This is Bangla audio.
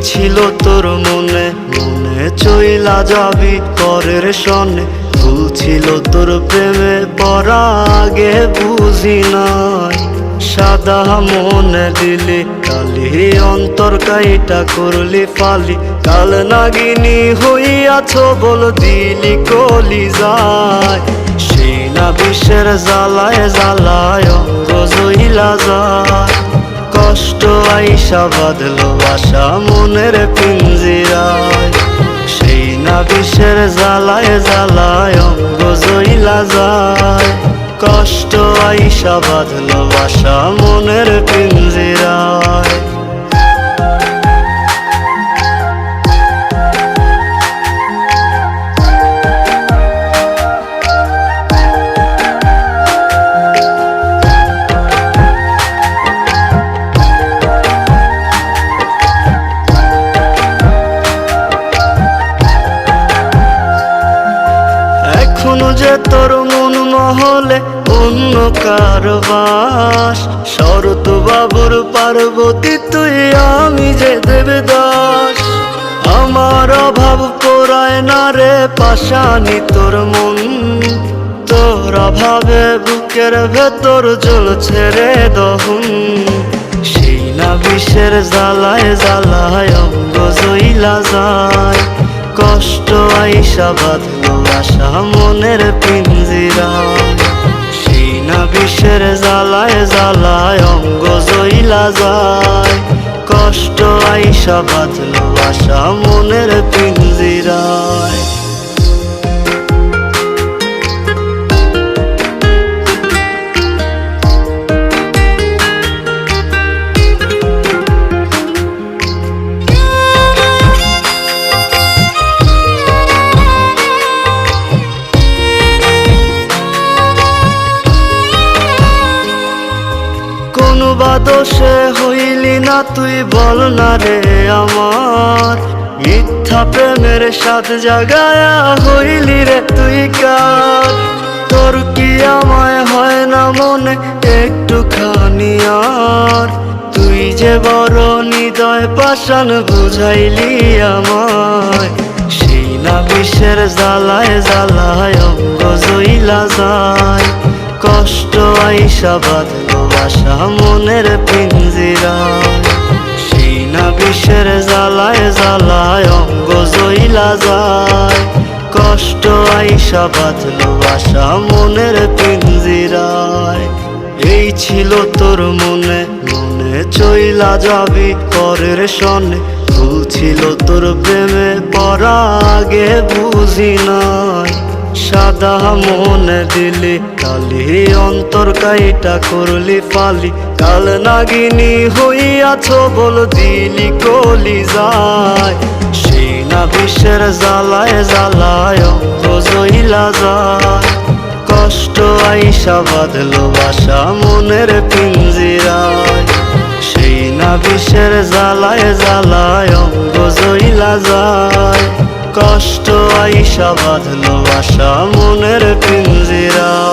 ছিল তোর মনে মনে চইলা যাবি পরের সনে। ভুল ছিল তোর প্রেমে পড়া আগে বুঝি নাই। সাদা মনে দিলি কালি অন্তর কাইটা করলি ফালি। কাল নাগিনী হইয়াছ বল দিলি কলি যায়। সেই না বিষের জ্বালায় জ্বালায় অঙ্গ জইলা যায়। কষ্ট আইসা বাঁধলো আশা মনের পিঞ্জিরায়। সেই না বিষের জ্বালায় জ্বালায় অঙ্গ জইলা যায়। কষ্ট আইসা বাঁধলো আশা মনের পিঞ্জিরায়। এখনো যে তোর মন মহলে অন্য কারবাস। শরৎ বাবুর পার্বতী তুই আমি যে দেবদাস। আমার অভাব পোড়ায় না রে পাশানি তোর মন। তোর অভাবে বুকের ভেতর জ্বলছে রে দহন। সেই না বিষের জ্বালায় জ্বালায় অঙ্গ জইলা যায়। কষ্ট আইসা বাঁধলো আশা মনের পিঞ্জিরায়। সেই না বিষের জ্বালায় জ্বালায় অঙ্গ জইলা যায়। কষ্ট আইসা বাঁধলো আশা মনের পিঞ্জিরায়। কোনো বা দোষে হইলি না তুই বল না রে আমার। মিথ্যা প্রেমের সাথ জাগায়া হইলি রে তুই কার। তোর কি আমায় হয় না মনে একটুখানি আর। তুই যে বড় হৃদয় পাষাণ বুঝাইলি আমায়। সেই না বিষের জ্বালায় জ্বালায় অঙ্গ জইলা যায়। কষ্ট আইসা বাঁধলো আশা মনের পিঞ্জিরায়। সেই না বিষের জ্বালায় জ্বালায় অঙ্গ জইলা যায়। কষ্ট আইসা বাঁধলো আশা মনের পিঞ্জিরায়। এই ছিল তোর মনে মনে চইলা যাবি পরের সনে। ভুল ছিল তোর প্রেমে পড়া আগে বুঝি নাই। সাদা মনে দিলি কালি অন্তর কাইটা করলি ফালি। কাল নাগিনী হইয়াছ বল দিলি কলি যায়। সেই না বিষের জ্বালায় জ্বালায় অঙ্গ জইলা যায়। কষ্ট আইসা বাঁধলো আশা মনের পিঞ্জিরায়। সেই না বিষের জ্বালায় জ্বালায় অঙ্গ জইলা যায়। কষ্ট আইসা বাঁধলো আশা মনের পিঞ্জিরায়।